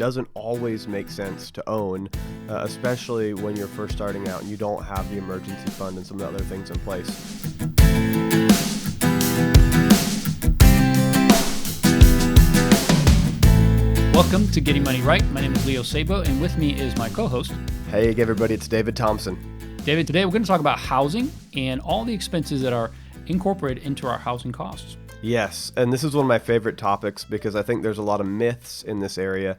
doesn't always make sense to own, especially when you're first starting out and you don't have the emergency fund and some of the other things in place. Welcome to Getting Money Right. My name is Leo Sabo, and with me is my co-host. Hey everybody, it's David Thompson. David, today we're going to talk about housing and all the expenses that are incorporated into our housing costs. Yes, and this is one of my favorite topics because I think there's a lot of myths in this area.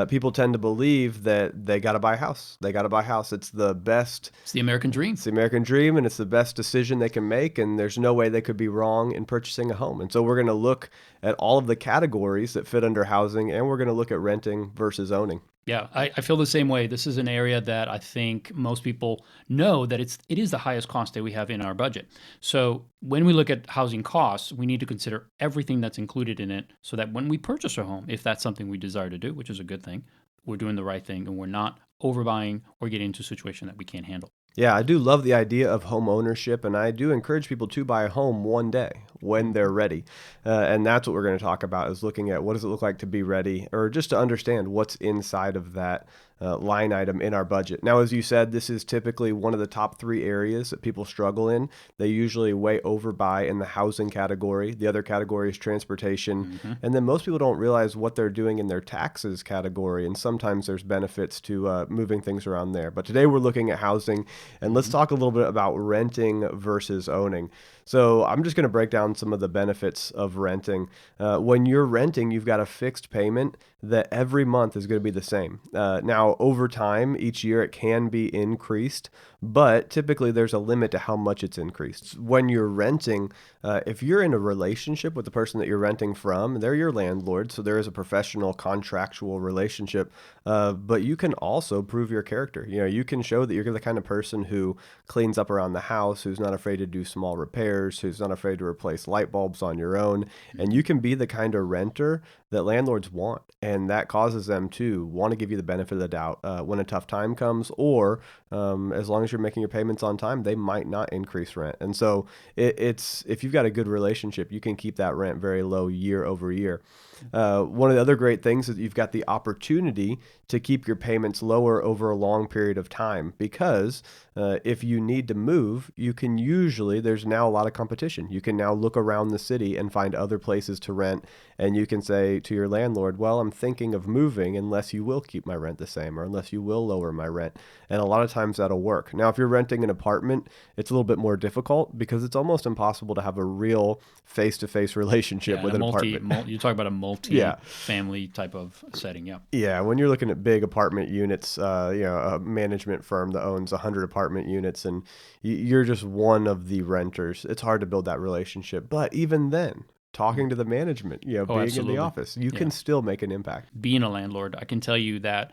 People tend to believe that they got to buy a house. They got to buy a house. It's the best. It's the American dream. It's the American dream, and it's the best decision they can make, and there's no way they could be wrong in purchasing a home. And so we're going to look at all of the categories that fit under housing, and we're going to look at renting versus owning. Yeah, I feel the same way. This is an area that I think most people know that it is the highest cost that we have in our budget. So when we look at housing costs, we need to consider everything that's included in it so that when we purchase a home, if that's something we desire to do, which is a good thing, we're doing the right thing and we're not overbuying or getting into a situation that we can't handle. Yeah, I do love the idea of home ownership, and I do encourage people to buy a home one day when they're ready. And that's what we're going to talk about, is looking at what does it look like to be ready, or just to understand what's inside of that line item in our budget. Now, as you said, this is typically one of the top 3 areas that people struggle in. They usually way overbuy in the housing category. The other category is transportation. And then most people don't realize what they're doing in their taxes category. And sometimes there's benefits to moving things around there. But today we're looking at housing, and let's talk a little bit about renting versus owning. So I'm just going to break down some of the benefits of renting. When you're renting, you've got a fixed payment that every month is going to be the same. Now, over time, each year it can be increased, but typically there's a limit to how much it's increased. When you're renting, if you're in a relationship with the person that you're renting from, they're your landlord, so there is a professional contractual relationship, but you can also prove your character. You know, you can show that you're the kind of person who cleans up around the house, who's not afraid to do small repairs, who's not afraid to replace light bulbs on your own, and you can be the kind of renter that landlords want, and that causes them to want to give you the benefit of the doubt when a tough time comes, or as long as you're making your payments on time, they might not increase rent. And so it's if you've got a good relationship, you can keep that rent very low year over year. One of the other great things is you've got the opportunity to keep your payments lower over a long period of time, because if you need to move, you can usually, there's now a lot of competition. You can now look around the city and find other places to rent, and you can say to your landlord, well, I'm thinking of moving unless you will keep my rent the same, or unless you will lower my rent. And a lot of times that'll work. Now, if you're renting an apartment, it's a little bit more difficult because it's almost impossible to have a real face-to-face relationship with an apartment. You talk about a multi-family type of setting, yeah. Yeah, when you're looking at big apartment units, a management firm that owns 100 apartment units, and you're just one of the renters, it's hard to build that relationship. But even then, talking to the management, being absolutely. in the office, you can still make an impact. Being a landlord, I can tell you that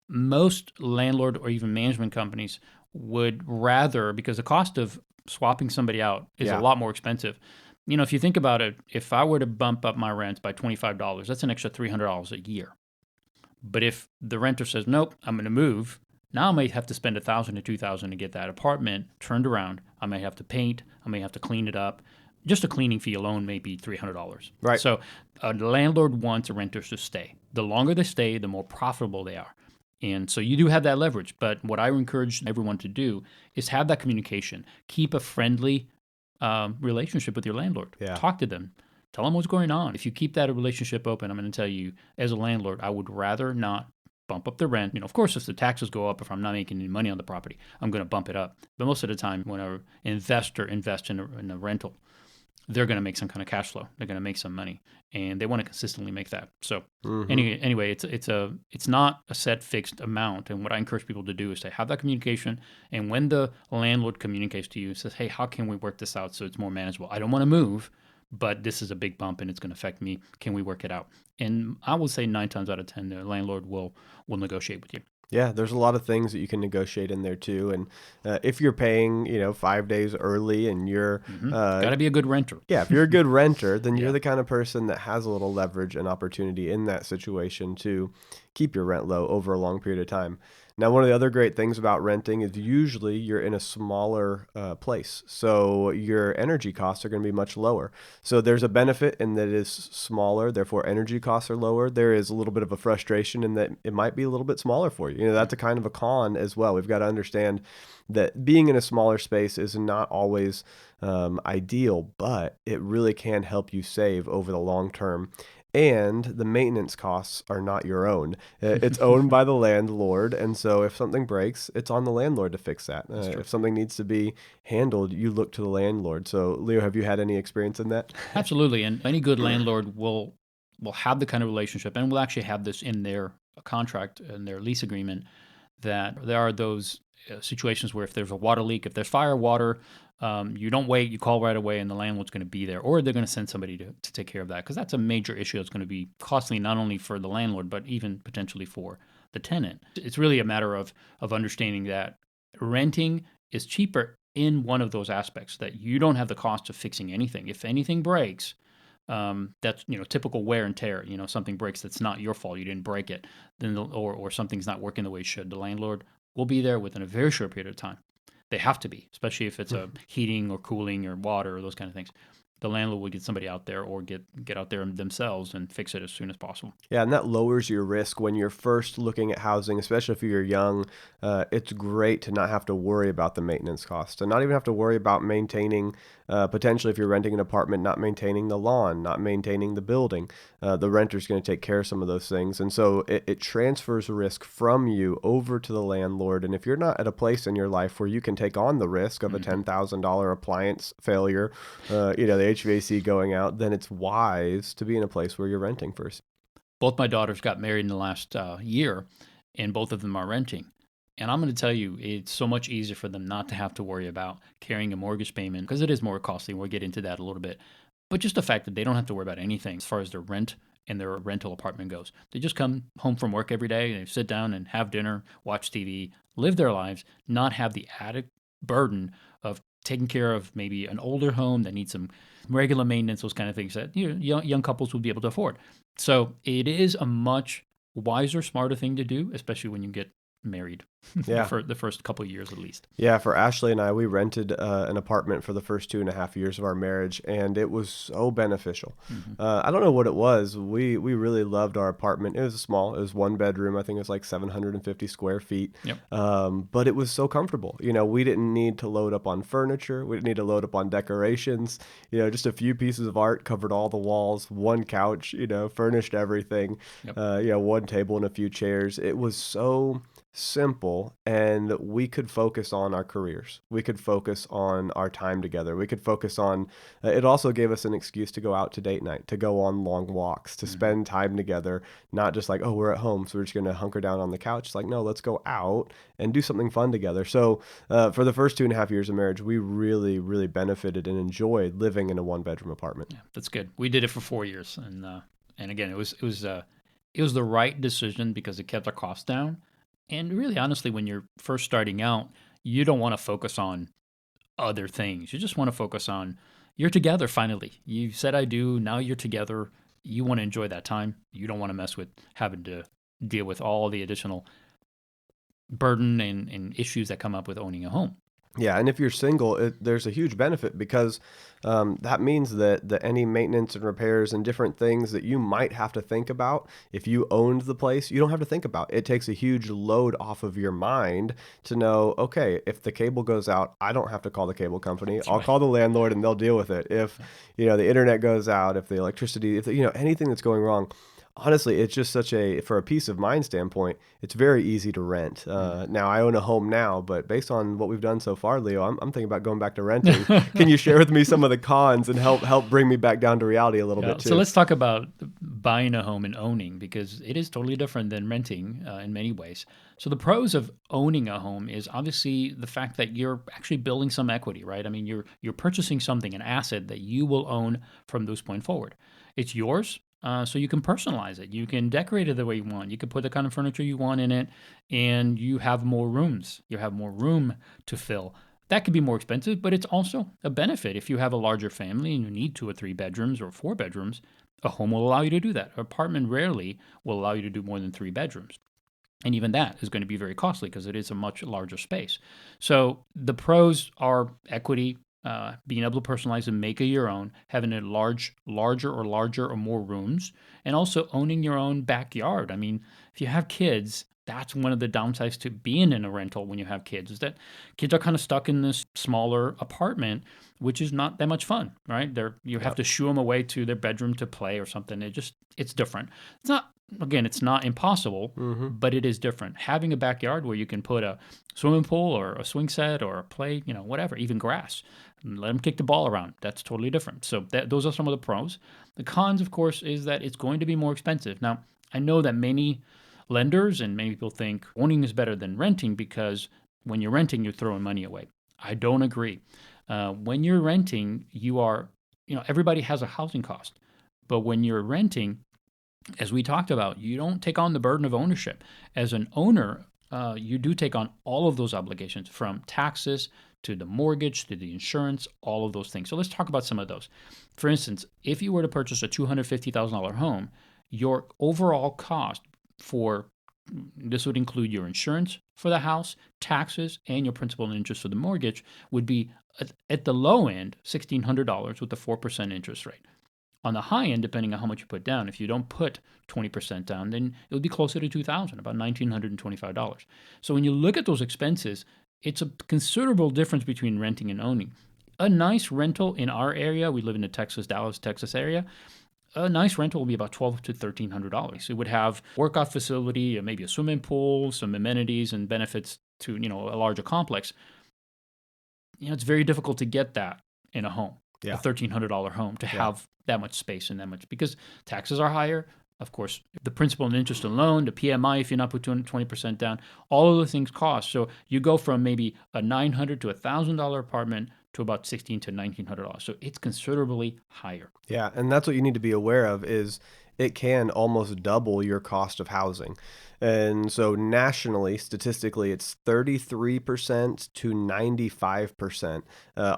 most landlord or even management companies would rather, because the cost of swapping somebody out is a lot more expensive. You know, if you think about it, if I were to bump up my rent by $25, that's an extra $300 a year. But if the renter says, nope, I'm going to move, now I might have to spend $1,000 to $2,000 to get that apartment turned around. I may have to paint. I may have to clean it up. Just a cleaning fee alone may be $300. Right. So a landlord wants renters to stay. The longer they stay, the more profitable they are. And so you do have that leverage. But what I encourage everyone to do is have that communication. Keep a friendly relationship with your landlord. Yeah. Talk to them. Tell them what's going on. If you keep that relationship open, I'm going to tell you, as a landlord, I would rather not bump up the rent. You know, of course, if the taxes go up, if I'm not making any money on the property, I'm going to bump it up. But most of the time, when an investor invests in a rental, they're going to make some kind of cash flow. They're going to make some money, and they want to consistently make that. So anyway, it's not a set fixed amount. And what I encourage people to do is to have that communication. And when the landlord communicates to you, says, "Hey, how can we work this out so it's more manageable? I don't want to move, but this is a big bump and it's going to affect me. Can we work it out?" And I would say 9 times out of 10, the landlord will negotiate with you. Yeah, there's a lot of things that you can negotiate in there too. And if you're paying, 5 days early and you're... got to be a good renter. Yeah, if you're a good renter, then you're the kind of person that has a little leverage and opportunity in that situation to keep your rent low over a long period of time. Now, one of the other great things about renting is usually you're in a smaller place. So your energy costs are going to be much lower. So there's a benefit in that it is smaller, therefore energy costs are lower. There is a little bit of a frustration in that it might be a little bit smaller for you. You know, that's a kind of a con as well. We've got to understand that being in a smaller space is not always ideal, but it really can help you save over the long term. And the maintenance costs are not your own. It's owned by the landlord. And so if something breaks, it's on the landlord to fix that. That's true. If something needs to be handled, you look to the landlord. So, Leo, have you had any experience in that? Absolutely. And any good landlord will have the kind of relationship and will actually have this in their contract and their lease agreement that there are those situations where if there's a water leak, if there's fire, water, you don't wait, you call right away, and the landlord's going to be there, or they're going to send somebody to take care of that because that's a major issue that's going to be costly not only for the landlord but even potentially for the tenant. It's really a matter of understanding that renting is cheaper in one of those aspects that you don't have the cost of fixing anything. If anything breaks, that's typical wear and tear. Something breaks that's not your fault. You didn't break it. Then or something's not working the way it should. The landlord will be there within a very short period of time. They have to be, especially if it's a heating or cooling or water or those kind of things. The landlord will get somebody out there or get out there themselves and fix it as soon as possible. Yeah, and that lowers your risk when you're first looking at housing, especially if you're young. It's great to not have to worry about the maintenance costs, to not even have to worry about maintaining, potentially if you're renting an apartment, not maintaining the lawn, not maintaining the building. The renter's going to take care of some of those things. And so it transfers risk from you over to the landlord. And if you're not at a place in your life where you can take on the risk of a $10,000 appliance failure, the HVAC going out, then it's wise to be in a place where you're renting first. Both my daughters got married in the last year, and both of them are renting. And I'm going to tell you, it's so much easier for them not to have to worry about carrying a mortgage payment because it is more costly. We'll get into that a little bit. But just the fact that they don't have to worry about anything as far as their rent and their rental apartment goes. They just come home from work every day, they sit down and have dinner, watch TV, live their lives, not have the added burden of taking care of maybe an older home that needs some regular maintenance, those kind of things that young couples would be able to afford. So it is a much wiser, smarter thing to do, especially when you get married Yeah. for the first couple of years at least. Yeah, for Ashley and I, we rented an apartment for the first 2.5 years of our marriage, and it was so beneficial. I don't know what it was. We really loved our apartment. It was small. It was one bedroom. I think it was like 750 square feet. Yep. But it was so comfortable. We didn't need to load up on furniture. We didn't need to load up on decorations. Just a few pieces of art covered all the walls. One couch. Furnished everything. Yep. One table and a few chairs. It was so simple, and we could focus on our careers. We could focus on our time together. We could focus on it also gave us an excuse to go out to date night, to go on long walks, to spend time together, not just like, oh, we're at home, so we're just going to hunker down on the couch. It's like, no, let's go out and do something fun together. So for the first 2.5 years of marriage, we really, really benefited and enjoyed living in a one-bedroom apartment. Yeah, that's good. We did it for 4 years, and again, it was the right decision because it kept our costs down. And really, honestly, when you're first starting out, you don't want to focus on other things. You just want to focus on you're together finally. You said I do. Now you're together. You want to enjoy that time. You don't want to mess with having to deal with all the additional burden and issues that come up with owning a home. Yeah, and if you're single, there's a huge benefit because that means that any maintenance and repairs and different things that you might have to think about, if you owned the place, you don't have to think about. It takes a huge load off of your mind to know, okay, if the cable goes out, I don't have to call the cable company. That's I'll right. call the landlord and they'll deal with it. If, the internet goes out, if the electricity, if, anything that's going wrong, honestly, it's just for a peace of mind standpoint, it's very easy to rent. Now, I own a home now, but based on what we've done so far, Leo, I'm thinking about going back to renting. Can you share with me some of the cons and help bring me back down to reality a little bit too? So let's talk about buying a home and owning because it is totally different than renting in many ways. So the pros of owning a home is obviously the fact that you're actually building some equity, right? I mean, you're purchasing something, an asset that you will own from this point forward. It's yours. So you can personalize it. You can decorate it the way you want. You can put the kind of furniture you want in it, and you have more rooms. You have more room to fill. That could be more expensive, but it's also a benefit. If you have a larger family and you need 2 or 3 bedrooms or 4 bedrooms, a home will allow you to do that. An apartment rarely will allow you to do more than 3 bedrooms. And even that is going to be very costly because it is a much larger space. So the pros are equity, being able to personalize and make it your own, having a larger or more rooms, and also owning your own backyard. I mean, if you have kids, that's one of the downsides to being in a rental when you have kids, is that kids are kind of stuck in this smaller apartment, which is not that much fun, right? You have Yep. to shoo them away to their bedroom to play or something. It's different. It's not Again, it's not impossible, Mm-hmm. but it is different. Having a backyard where you can put a swimming pool or a swing set or a play, whatever, even grass, and let them kick the ball around. That's totally different. So those are some of the pros. The cons, of course, is that it's going to be more expensive. Now, I know that many lenders and many people think owning is better than renting because when you're renting, you're throwing money away. I don't agree. When you're renting, everybody has a housing cost. But when you're renting, as we talked about, you don't take on the burden of ownership. As an owner, you do take on all of those obligations, from taxes to the mortgage to the insurance, all of those things. So let's talk about some of those. For instance, if you were to purchase a $250,000 home, your overall cost for this would include your insurance for the house, taxes, and your principal and interest for the mortgage would be at the low end $1,600 with a 4% interest rate. On the high end, depending on how much you put down, if you don't put 20% down, then it would be closer to $2,000, about $1,925. So when you look at those expenses, it's a considerable difference between renting and owning. A nice rental in our area, we live in the Dallas, Texas area. A nice rental will be about $1,200 to $1,300. It would have workout facility, maybe a swimming pool, some amenities and benefits to a larger complex. It's very difficult to get that in a home, a Yeah. $1,300 home, to Yeah. have that much space and that much, because taxes are higher. Of course, the principal and interest alone, the PMI, if you're not put 20% down, all of those things cost. So you go from maybe a $900 to $1,000 apartment to about $1,600 to $1,900. So it's considerably higher. Yeah, and that's what you need to be aware of is it can almost double your cost of housing. And so nationally, statistically, it's 33% to 95%.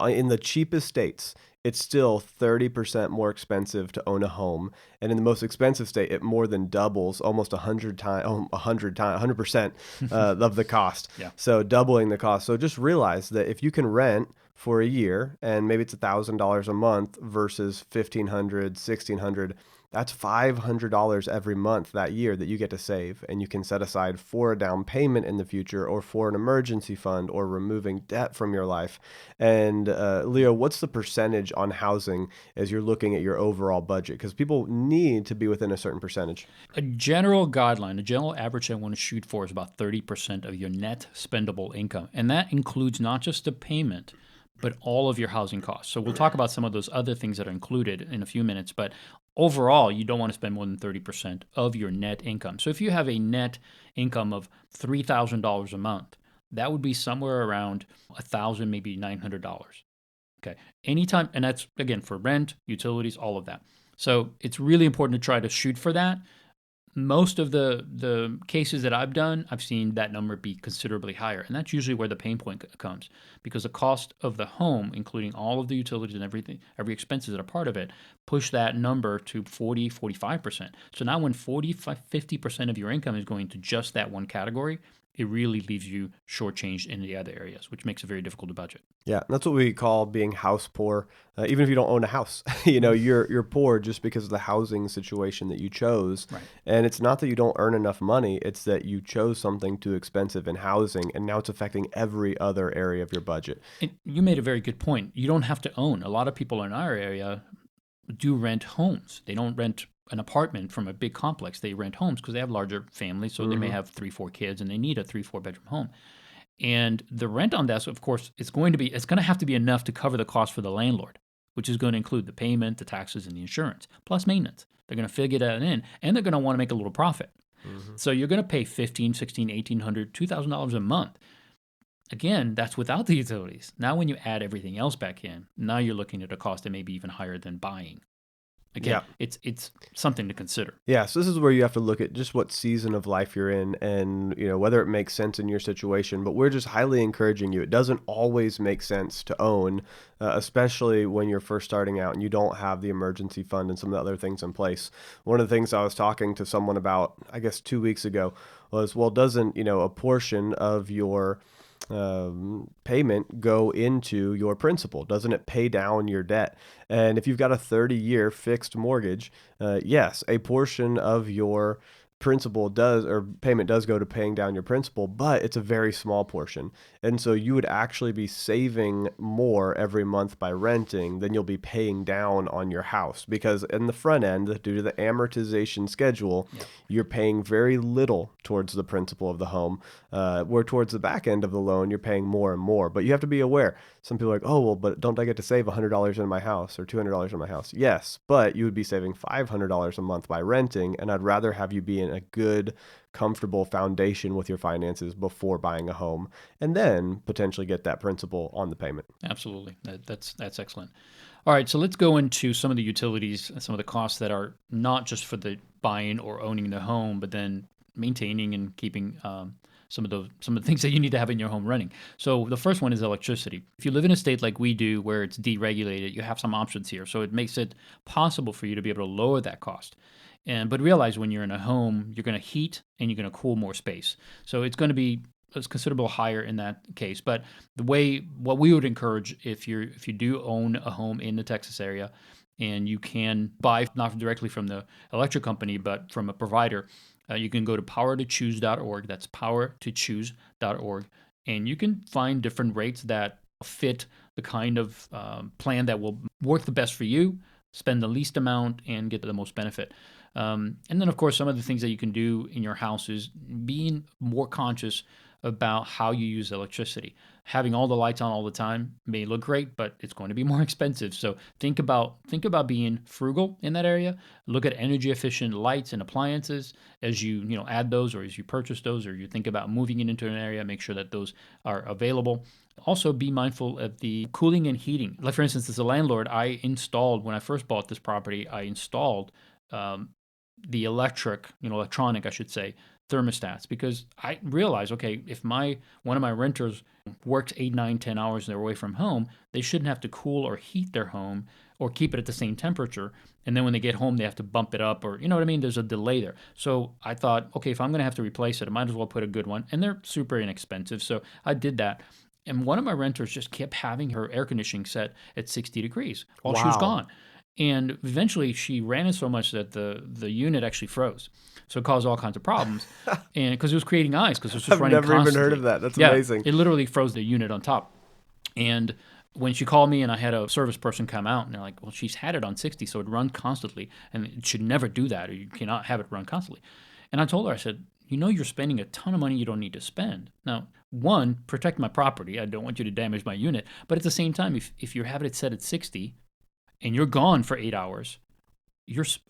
In the cheapest states, it's still 30% more expensive to own a home. And in the most expensive state, it more than doubles, almost 100 times, 100% of the cost. Yeah. So doubling the cost. So just realize that if you can rent for a year and maybe it's $1,000 a month versus 1,500, 1,600, that's $500 every month that year that you get to save, and you can set aside for a down payment in the future or for an emergency fund or removing debt from your life. And Leo, what's the percentage on housing as you're looking at your overall budget? Because people need to be within a certain percentage. A general guideline, a general average I want to shoot for is about 30% of your net spendable income. And that includes not just the payment, but all of your housing costs. So we'll talk about some of those other things that are included in a few minutes. But overall, you don't want to spend more than 30% of your net income. So if you have a net income of $3,000 a month, that would be somewhere around $1,000, maybe $900. Okay. Anytime, and that's again for rent, utilities, all of that. So it's really important to try to shoot for that. Most of the cases that I've done, I've seen that number be considerably higher. And that's usually where the pain point comes, because the cost of the home, including all of the utilities and everything, every expenses that are part of it, push that number to 40, 45%. So now when 50% of your income is going to just that one category, it really leaves you shortchanged in the other areas, which makes it very difficult to budget. Yeah, that's what we call being house poor. Even if you don't own a house, you're poor just because of the housing situation that you chose. Right. And it's not that you don't earn enough money; it's that you chose something too expensive in housing, and now it's affecting every other area of your budget. And you made a very good point. You don't have to own. A lot of people in our area do rent homes. They don't rent an apartment from a big complex. They rent homes because they have larger families, so they may have 3-4 kids and they need a 3-4 bedroom home. And the rent on that, of course, it's going to have to be enough to cover the cost for the landlord, which is going to include the payment, the taxes, and the insurance, plus maintenance. They're going to figure that in, and they're going to want to make a little profit. So you're going to pay $1,500, $1,600, $1,800, $2,000 a month. Again, that's without the utilities. Now when you add everything else back in, now you're looking at a cost that may be even higher than buying. Again, Yeah. it's something to consider. Yeah, so this is where you have to look at just what season of life you're in and, whether it makes sense in your situation, but we're just highly encouraging you. It doesn't always make sense to own, especially when you're first starting out and you don't have the emergency fund and some of the other things in place. One of the things I was talking to someone about, I guess 2 weeks ago, was, well, doesn't, a portion of your payment go into your principal? Doesn't it pay down your debt? And if you've got a 30-year fixed mortgage, yes, a portion of your principal does, or payment does, go to paying down your principal, but it's a very small portion. And so you would actually be saving more every month by renting than you'll be paying down on your house, because in the front end, due to the amortization schedule, Yep. you're paying very little towards the principal of the home, where towards the back end of the loan, you're paying more and more. But you have to be aware. Some people are like, oh, well, but don't I get to save $100 in my house or $200 in my house? Yes, but you would be saving $500 a month by renting, and I'd rather have you be in a good, comfortable foundation with your finances before buying a home, and then potentially get that principal on the payment. Absolutely. That's excellent. All right, so let's go into some of the utilities and some of the costs that are not just for the buying or owning the home, but then maintaining and keeping some of the things that you need to have in your home running. So the first one is electricity. If you live in a state like we do, where it's deregulated, you have some options here. So it makes it possible for you to be able to lower that cost. But realize when you're in a home, you're going to heat and you're going to cool more space. So it's going to be it's considerable higher in that case. But what we would encourage, if you do own a home in the Texas area, and you can buy not directly from the electric company but from a provider, you can go to powertochoose.org. That's powertochoose.org, and you can find different rates that fit the kind of plan that will work the best for you, spend the least amount, and get the most benefit. And then, of course, some of the things that you can do in your house is being more conscious about how you use electricity. Having all the lights on all the time may look great, but it's going to be more expensive. So think about being frugal in that area. Look at energy efficient lights and appliances as you add those, or as you purchase those, or you think about moving it into an area. Make sure that those are available. Also, be mindful of the cooling and heating. Like, for instance, as a landlord, when I first bought this property, I installed the electronic, I should say, thermostats, because I realized, okay, if one of my renters works 8, 9, 10 hours and they're away from home, they shouldn't have to cool or heat their home or keep it at the same temperature. And then when they get home, they have to bump it up, or, you know what I mean? There's a delay there. So I thought, okay, if I'm going to have to replace it, I might as well put a good one. And they're super inexpensive. So I did that. And one of my renters just kept having her air conditioning set at 60 degrees while she was Wow. gone. And eventually she ran it so much that the unit actually froze. So it caused all kinds of problems. And because it was creating ice, because it was just I've running never even heard constantly. of that. That's Yeah, amazing. it literally froze the unit on top. And when she called me and I had a service person come out, and they're like, well, she's had it on 60, so it run constantly. And it should never do that, or you cannot have it run constantly. And I told her, I said, you're spending a ton of money you don't need to spend. Now, one, protect my property. I don't want you to damage my unit. But at the same time, if you're having it set at 60 and you're gone for 8 hours,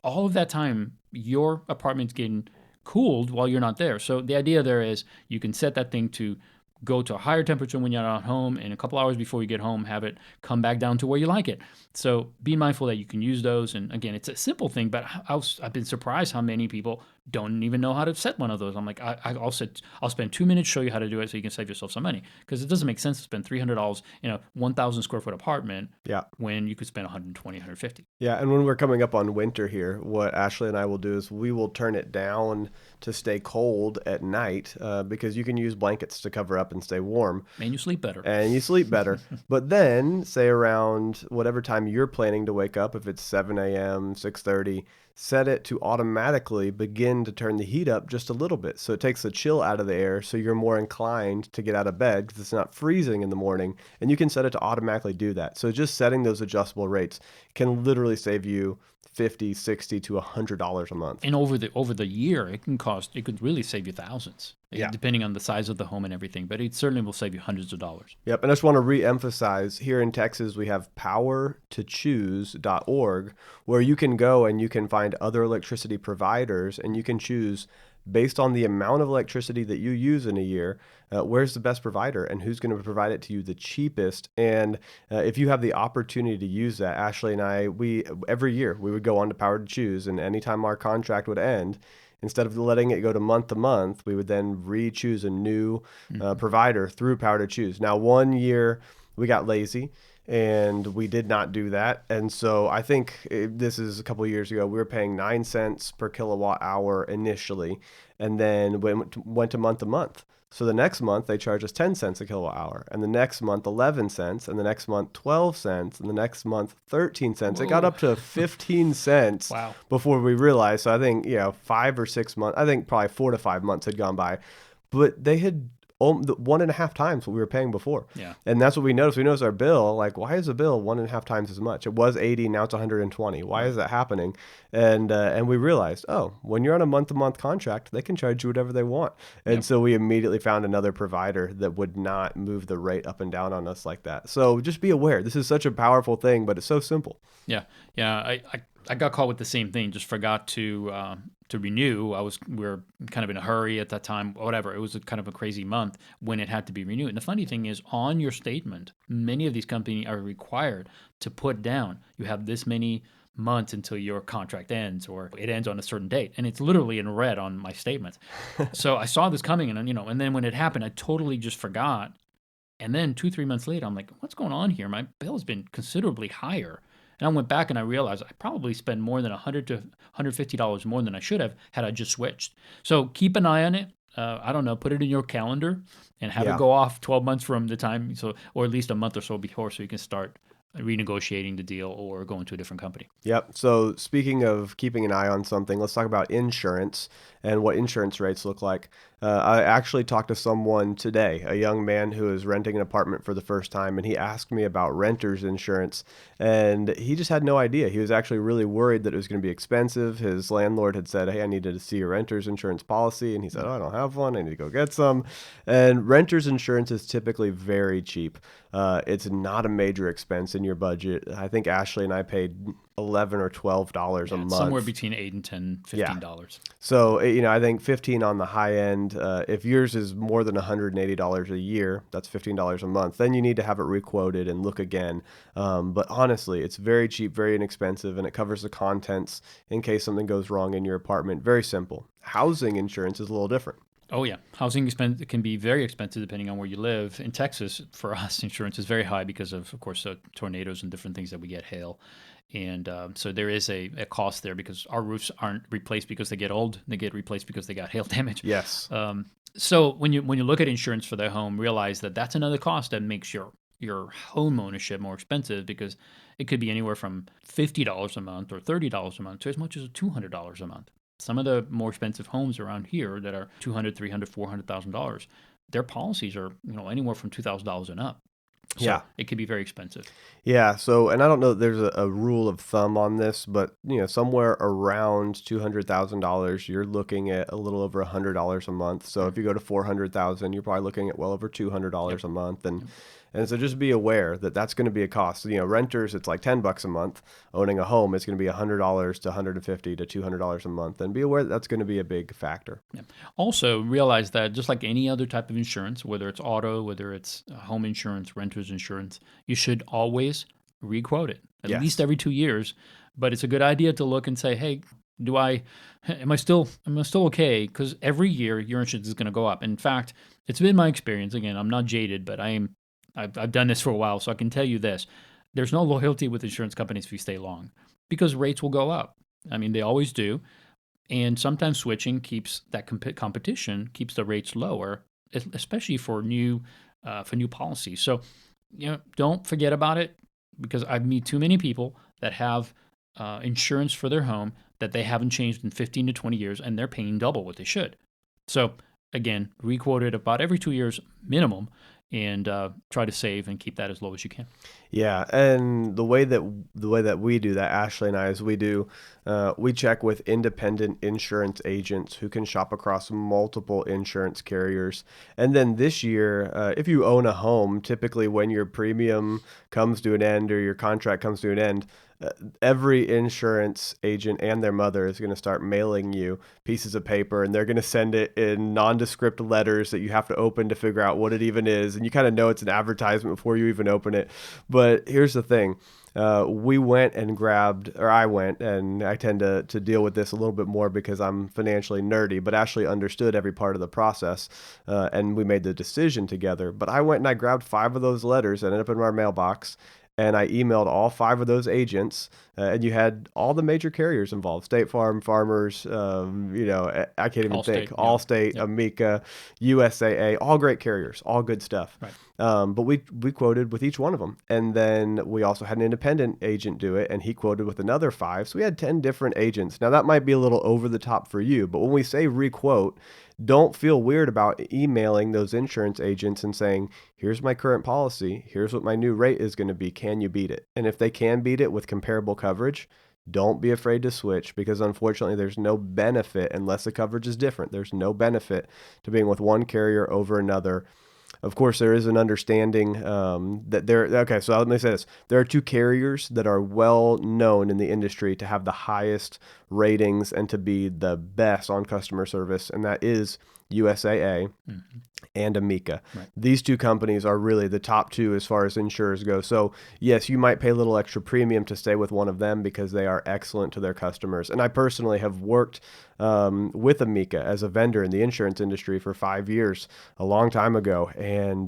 all of that time, your apartment's getting cooled while you're not there. So the idea there is you can set that thing to go to a higher temperature when you're not home, and a couple hours before you get home, have it come back down to where you like it. So be mindful that you can use those. And again, it's a simple thing, but I've been surprised how many people don't even know how to set one of those. I'm like, I'll spend 2 minutes, show you how to do it so you can save yourself some money, because it doesn't make sense to spend $300 in a 1,000 square foot apartment Yeah. when you could spend 120, 150. Yeah, and when we're coming up on winter here, what Ashley and I will do is we will turn it down to stay cold at night, because you can use blankets to cover up and stay warm, And you sleep better. and you sleep better. But then, say around whatever time you're planning to wake up, if it's 7 a.m., 6:30, set it to automatically begin to turn the heat up just a little bit. So it takes the chill out of the air, so you're more inclined to get out of bed because it's not freezing in the morning, and you can set it to automatically do that. So just setting those adjustable rates can literally save you 50, 60 to $100 a month. And over the year, it could really save you thousands, Yeah. depending on the size of the home and everything. But it certainly will save you hundreds of dollars. Yep, and I just want to re-emphasize, here in Texas, we have powertochoose.org, where you can go and you can find other electricity providers, and you can choose based on the amount of electricity that you use in a year. Where's the best provider and who's going to provide it to you the cheapest? And if you have the opportunity to use that, Ashley and I, we every year we would go on to Power to Choose, and anytime our contract would end, instead of letting it go to month, we would then re-choose a new provider through Power to Choose. Now, one year we got lazy and we did not do that. And so I think this is a couple of years ago, we were paying 9 cents per kilowatt hour initially, and then went to month. So the next month they charge us 10 cents a kilowatt hour, and the next month 11 cents, and the next month 12 cents, and the next month 13 cents. Whoa. It got up to 15 cents wow. before we realized. So I think, 5 or 6 months, I think probably 4 to 5 months had gone by, but they had 1.5 times what we were paying before. Yeah. And that's what we noticed. We noticed our bill, like, why is the bill 1.5 times as much? It was 80, now it's 120. Why is that happening? And we realized, when you're on a month-to-month contract, they can charge you whatever they want. And so we immediately found another provider that would not move the rate up and down on us like that. So just be aware. This is such a powerful thing, but it's so simple. Yeah. I got caught with the same thing. Just forgot to renew. We were kind of in a hurry at that time. Whatever. It was kind of a crazy month when it had to be renewed. And the funny thing is, on your statement, many of these companies are required to put down, you have this many months until your contract ends, or it ends on a certain date, and it's literally in red on my statement. So I saw this coming, and then when it happened, I totally just forgot. And then 2-3 months later, I'm like, what's going on here? My bill has been considerably higher. And I went back and I realized I probably spent more than $100 to $150 more than I should have had I just switched. So keep an eye on it. I don't know, put it in your calendar and have it go off 12 months from the time, or at least a month or so before, so you can start renegotiating the deal or going to a different company. Yep. So speaking of keeping an eye on something, let's talk about insurance and what insurance rates look like. I actually talked to someone today, a young man who is renting an apartment for the first time, and he asked me about renter's insurance, and he just had no idea. He was actually really worried that it was going to be expensive. His landlord had said, hey, I needed to see a renter's insurance policy, and he said, I don't have one. I need to go get some. And renter's insurance is typically very cheap. It's not a major expense in your budget. I think Ashley and I paid $11 or $12 a month. Somewhere between $8 and $10, $15. Yeah. So, I think 15 on the high end. If yours is more than $180 a year, that's $15 a month. Then you need to have it requoted and look again. But honestly, it's very cheap, very inexpensive, and it covers the contents in case something goes wrong in your apartment. Very simple. Housing insurance is a little different. Oh, yeah. Housing expense can be very expensive depending on where you live. In Texas, for us, insurance is very high because of course, tornadoes and different things that we get, hail. And so there is a cost there because our roofs aren't replaced because they get old. They get replaced because they got hail damage. Yes. So when you look at insurance for their home, realize that that's another cost that makes your home ownership more expensive, because it could be anywhere from $50 a month or $30 a month to as much as $200 a month. Some of the more expensive homes around here that are $200,000, $300,000, $400,000, their policies are anywhere from $2,000 and up. So it could be very expensive. Yeah. So, and I don't know, there's a rule of thumb on this, but somewhere around $200,000, you're looking at a little over $100 a month. So if you go to 400,000, you're probably looking at well over $200 a month. And so just be aware that that's going to be a cost. Renters, it's like $10 a month. Owning a home, it's going to be $100 to $150 to $200 a month. And be aware that that's going to be a big factor. Yeah. Also, realize that just like any other type of insurance, whether it's auto, whether it's home insurance, renter's insurance, you should always re-quote it at least every 2 years. But it's a good idea to look and say, hey, am I still okay? Because every year your insurance is going to go up. In fact, it's been my experience. Again, I'm not jaded, but I've done this for a while, so I can tell you this. There's no loyalty with insurance companies if you stay long, because rates will go up. I mean, they always do. And sometimes switching keeps that competition, keeps the rates lower, especially for new policies. So, don't forget about it, because I've met too many people that have insurance for their home that they haven't changed in 15 to 20 years, and they're paying double what they should. So, again, re-quote it about every 2 years minimum, and try to save and keep that as low as you can. Yeah, and the way that we do that, Ashley and I, is we check with independent insurance agents who can shop across multiple insurance carriers. And then this year, if you own a home, typically when your premium comes to an end or your contract comes to an end, every insurance agent and their mother is going to start mailing you pieces of paper, and they're going to send it in nondescript letters that you have to open to figure out what it even is. And you kind of know it's an advertisement before you even open it. But here's the thing. We went and grabbed, or I went, and I tend to deal with this a little bit more because I'm financially nerdy, but Ashley understood every part of the process, and we made the decision together. But I went and I grabbed 5 of those letters that ended up in our mailbox, and I emailed all 5 of those agents, and you had all the major carriers involved: State Farm, Farmers, I can't even think, Allstate. Yeah. Allstate, Yep. Amica, USAA, all great carriers, all good stuff. Right. But we quoted with each one of them, and then we also had an independent agent do it, and he quoted with another 5. So we had 10 different agents. Now that might be a little over the top for you, but when we say requote, don't feel weird about emailing those insurance agents and saying, here's my current policy, here's what my new rate is going to be, can you beat it? And if they can beat it with comparable coverage, don't be afraid to switch, because unfortunately there's no benefit unless the coverage is different. There's no benefit to being with one carrier over another. Of course, there is an understanding that there. Okay, so let me say this: there are 2 carriers that are well known in the industry to have the highest ratings and to be the best on customer service, and that is USAA Mm-hmm. and Amica. Right. These 2 companies are really the top 2 as far as insurers go. So yes, you might pay a little extra premium to stay with one of them because they are excellent to their customers. And I personally have worked with Amica as a vendor in the insurance industry for 5 years, a long time ago, and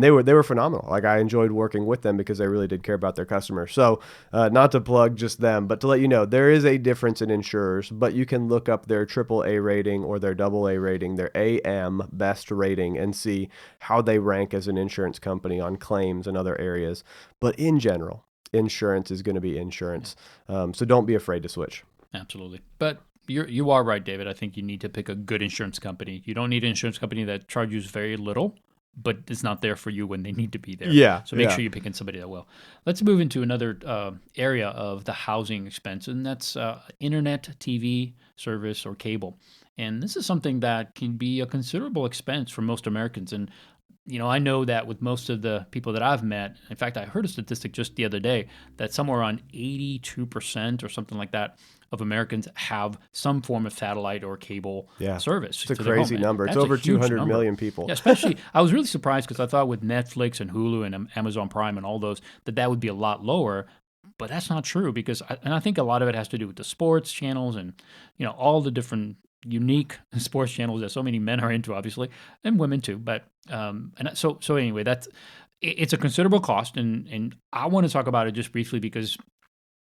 they were phenomenal. Like, I enjoyed working with them because they really did care about their customers. So not to plug just them, but to let you know, there is a difference in insurers, but you can look up their AAA rating or their AA rating, their AM best rating, and see how they rank as an insurance company on claims and other areas. But in general, insurance is going to be insurance. So don't be afraid to switch. Absolutely. But you are right, David. I think you need to pick a good insurance company. You don't need an insurance company that charges very little, but it's not there for you when they need to be there. Yeah, So make yeah. sure you're picking somebody that will. Let's move into another area of the housing expense, and that's internet, TV service, or cable. And this is something that can be a considerable expense for most Americans. And I know that with most of the people that I've met, in fact, I heard a statistic just the other day that somewhere around 82% or something like that of Americans have some form of satellite or cable Yeah. service It's a to their home. crazy And number. It's that's a over huge 200 number. million people. Yeah, especially, I was really surprised because I thought with Netflix and Hulu and Amazon Prime and all those, that would be a lot lower. But that's not true because, I think a lot of it has to do with the sports channels and, all the different unique sports channels that so many men are into, obviously, and women too. But so anyway, it's a considerable cost, and I want to talk about it just briefly because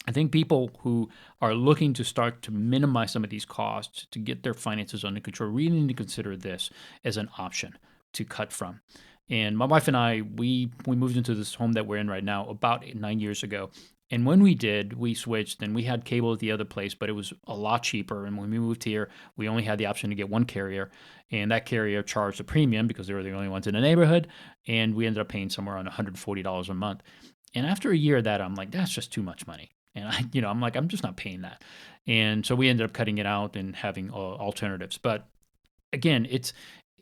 I think people who are looking to start to minimize some of these costs to get their finances under control really need to consider this as an option to cut from. And my wife and I, we moved into this home that we're in right now about 9 years ago. And when we did, we switched and we had cable at the other place, but it was a lot cheaper. And when we moved here, we only had the option to get one carrier. And that carrier charged a premium because they were the only ones in the neighborhood. And we ended up paying somewhere around $140 a month. And after a year of that, I'm like, that's just too much money. And I'm like, I'm just not paying that. And so we ended up cutting it out and having alternatives. But again, it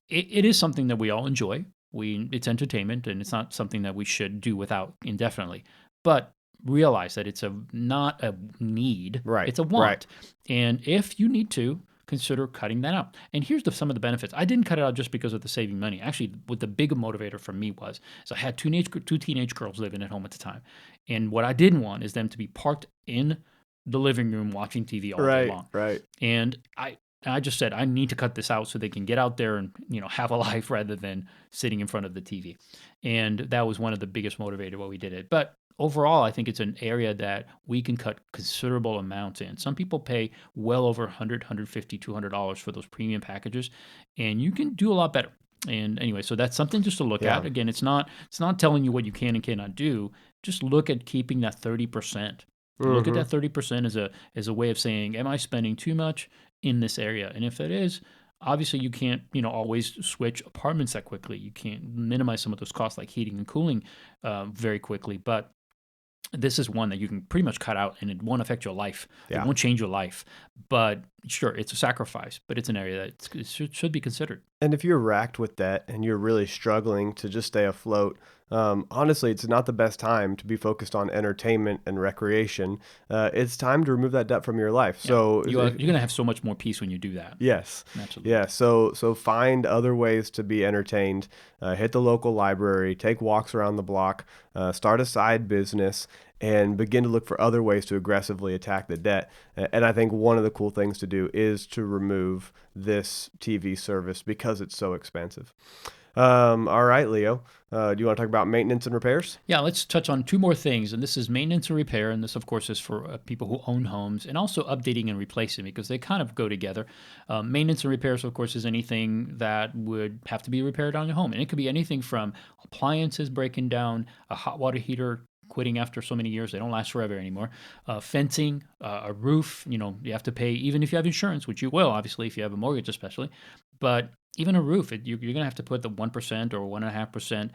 is something that we all enjoy. It's entertainment, and it's not something that we should do without indefinitely. But realize that it's not a need, Right, it's a right. want. And if you need to, consider cutting that out. And here's some of the benefits. I didn't cut it out just because of the saving money. Actually, what the big motivator for me was, is I had two teenage girls living at home at the time. And what I didn't want is them to be parked in the living room watching TV all day Right, long. right. And I just said, I need to cut this out so they can get out there and, have a life rather than sitting in front of the TV. And that was one of the biggest motivators why we did it. But overall, I think it's an area that we can cut considerable amounts in. Some people pay well over $100, $150, $200 for those premium packages, and you can do a lot better. And anyway, so that's something just to look Yeah. at. Again, it's not telling you what you can and cannot do. Just look at keeping that 30%. Look at that 30% as a way of saying, am I spending too much in this area? And if it is, obviously you can't, always switch apartments that quickly. You can't minimize some of those costs like heating and cooling very quickly. But this is one that you can pretty much cut out and it won't affect your life. It Yeah. won't change your life. But sure, it's a sacrifice, but it's an area that should be considered. And if you're racked with debt and you're really struggling to just stay afloat, Honestly, it's not the best time to be focused on entertainment and recreation. It's time to remove that debt from your life. Yeah, So, you're gonna have so much more peace when you do that. yes, yeah. Absolutely. So find other ways to be entertained. Hit the local library, take walks around the block, start a side business, and begin to look for other ways to aggressively attack the debt. And I think one of the cool things to do is to remove this TV service because it's so expensive. All right, Leo. Do you want to talk about maintenance and repairs? Yeah, let's touch on two more things. And this is maintenance and repair. And this, of course, is for people who own homes, and also updating and replacing, because they kind of go together. Maintenance and repairs, of course, is anything that would have to be repaired on your home. And it could be anything from appliances breaking down, a hot water heater quitting after so many years, they don't last forever anymore. Fencing, a roof, you have to pay, even if you have insurance, which you will, obviously, if you have a mortgage, especially. But even a roof, you're going to have to put the 1% or 1.5%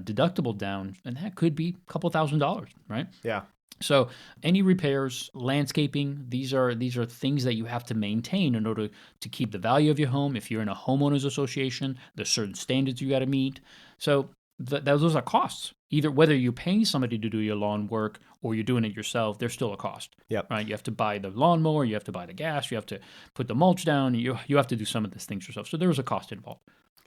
deductible down, and that could be a couple $1,000s, right? Yeah. So any repairs, landscaping, these are things that you have to maintain in order to keep the value of your home. If you're in a homeowners association, there's certain standards you got to meet. So those are costs. Either whether you're paying somebody to do your lawn work or you're doing it yourself, there's still a cost. Yep. Right? You have to buy the lawnmower, you have to buy the gas, you have to put the mulch down, you have to do some of these things yourself. So there is a cost involved.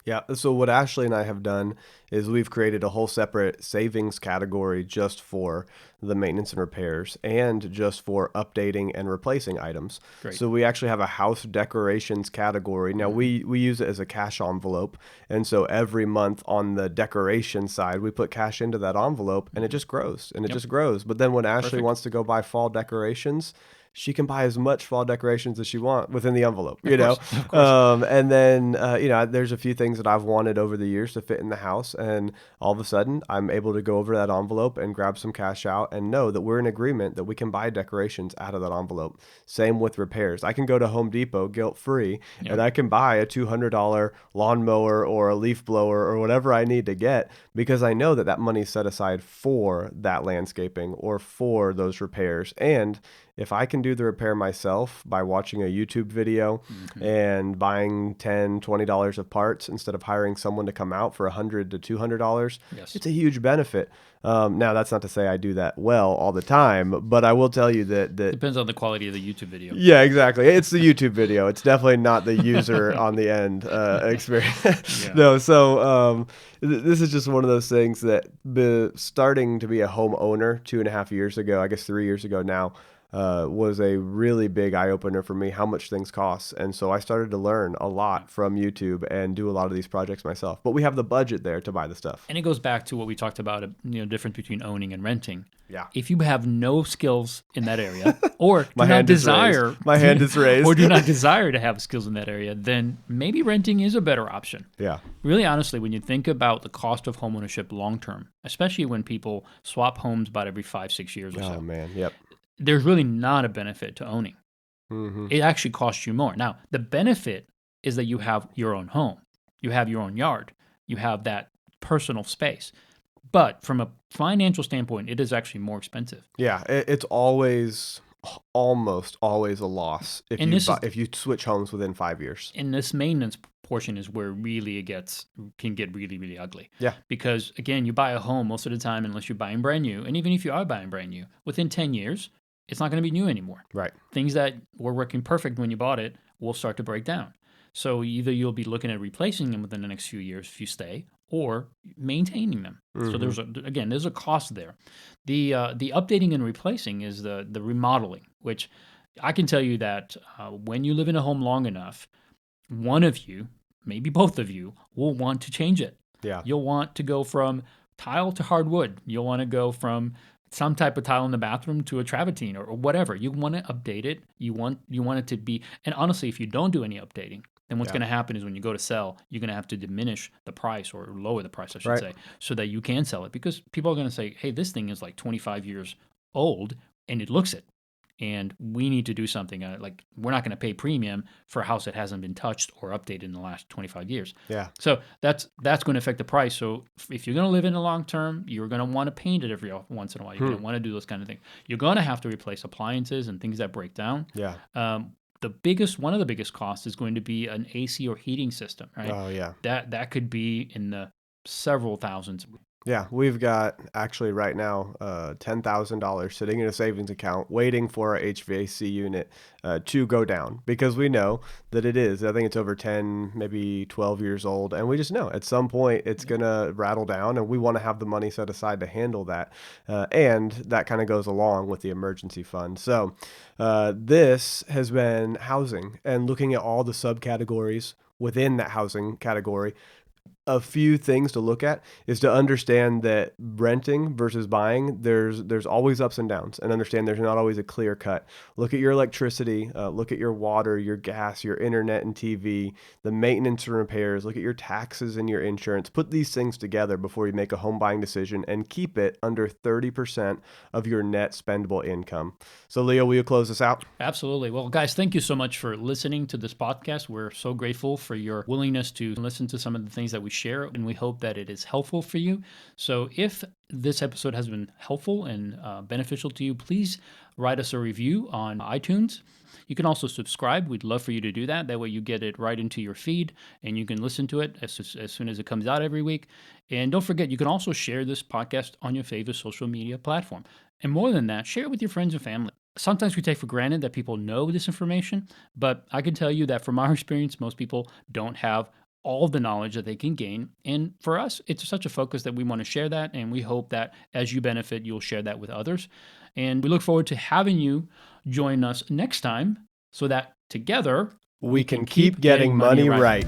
Yeah. So what Ashley and I have done is we've created a whole separate savings category just for the maintenance and repairs and just for updating and replacing items. Great. So we actually have a house decorations category. Now we use it as a cash envelope. And so every month on the decoration side, we put cash into that envelope and it just grows and it Yep. just grows. But then when Ashley Perfect. wants to go buy fall decorations, she can buy as much fall decorations as she wants within the envelope, Of course. Of course. And then, there's a few things that I've wanted over the years to fit in the house. And all of a sudden, I'm able to go over that envelope and grab some cash out and know that we're in agreement that we can buy decorations out of that envelope. Same with repairs. I can go to Home Depot guilt free Yep. and I can buy a $200 lawnmower or a leaf blower or whatever I need to get because I know that that money's set aside for that landscaping or for those repairs. And if I can do the repair myself by watching a YouTube video and buying $10, $20 of parts instead of hiring someone to come out for $100 to $200, Yes. it's a huge benefit. Now, that's not to say I do that well all the time, but I will tell you that Depends on the quality of the YouTube video. yeah, exactly. It's the YouTube video. It's definitely not the user on the end experience. Yeah. No, so this is just one of those things that starting to be a homeowner 2.5 years ago, I guess 3 years ago now, was a really big eye opener for me how much things cost. And so I started to learn a lot from YouTube and do a lot of these projects myself. But we have the budget there to buy the stuff. And it goes back to what we talked about, difference between owning and renting. Yeah. If you have no skills in that area, or My do not hand is desire, raised. My hand is raised. or do not desire to have skills in that area, then maybe renting is a better option. Yeah. Really, honestly, when you think about the cost of homeownership long term, especially when people swap homes about every 5-6 years or Oh, so, man. Yep. there's really not a benefit to owning. Mm-hmm. It actually costs you more. Now, the benefit is that you have your own home, you have your own yard, you have that personal space. But from a financial standpoint, it is actually more expensive. Yeah. It's almost always a loss And this is- if you switch homes within 5 years. And this maintenance portion is where really can get really, really ugly. Yeah. Because again, you buy a home most of the time, unless you're buying brand new, and even if you are buying brand new, within 10 years, it's not going to be new anymore. Right. Things that were working perfect when you bought it will start to break down. So either you'll be looking at replacing them within the next few years if you stay, or maintaining them. So there's a cost there. The updating and replacing is the remodeling, which I can tell you that when you live in a home long enough, one of you, maybe both of you, will want to change it. Yeah. You'll want to go from tile to hardwood. You'll want to go from some type of tile in the bathroom to a travertine or whatever. You want to update it. You want it to be. And honestly, if you don't do any updating, then what's going to happen is when you go to sell, you're going to have to diminish the price or lower the price, I should say, so that you can sell it. Because people are going to say, hey, this thing is like 25 years old and it looks it. And we need to do something. Like, we're not going to pay premium for a house that hasn't been touched or updated in the last 25 years. Yeah. So that's going to affect the price. So if you're going to live in the long term, you're going to want to paint it every once in a while. You're going to want to do those kind of things. You're going to have to replace appliances and things that break down. Yeah. One of the biggest costs is going to be an AC or heating system, right? Oh, yeah. That could be in the several thousands. Yeah, we've got actually right now $10,000 sitting in a savings account waiting for our HVAC unit to go down because we know that it is. I think it's over 10, maybe 12 years old. And we just know at some point it's Yeah. going to rattle down and we want to have the money set aside to handle that. And that kind of goes along with the emergency fund. So this has been housing and looking at all the subcategories within that housing category. A few things to look at is to understand that renting versus buying, there's always ups and downs, and understand there's not always a clear cut. Look at your electricity, look at your water, your gas, your internet and TV, the maintenance and repairs. Look at your taxes and your insurance. Put these things together before you make a home buying decision, and keep it under 30% of your net spendable income. So, Leo, will you close this out? Absolutely. Well, guys, thank you so much for listening to this podcast. We're so grateful for your willingness to listen to some of the things that we share, and we hope that it is helpful for you. So, if this episode has been helpful and beneficial to you, please write us a review on iTunes. You can also subscribe. We'd love for you to do that. That way, you get it right into your feed and you can listen to it as soon as it comes out every week. And don't forget, you can also share this podcast on your favorite social media platform. And more than that, share it with your friends and family. Sometimes we take for granted that people know this information, but I can tell you that from our experience, most people don't have all the knowledge that they can gain. And for us, it's such a focus that we want to share that. And we hope that as you benefit, you'll share that with others. And we look forward to having you join us next time so that together We can keep getting money right.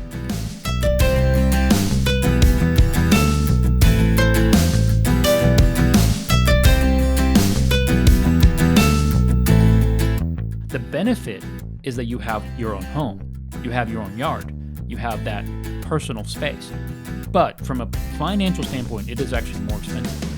The benefit is that you have your own home, you have your own yard, you have that personal space. But from a financial standpoint, it is actually more expensive.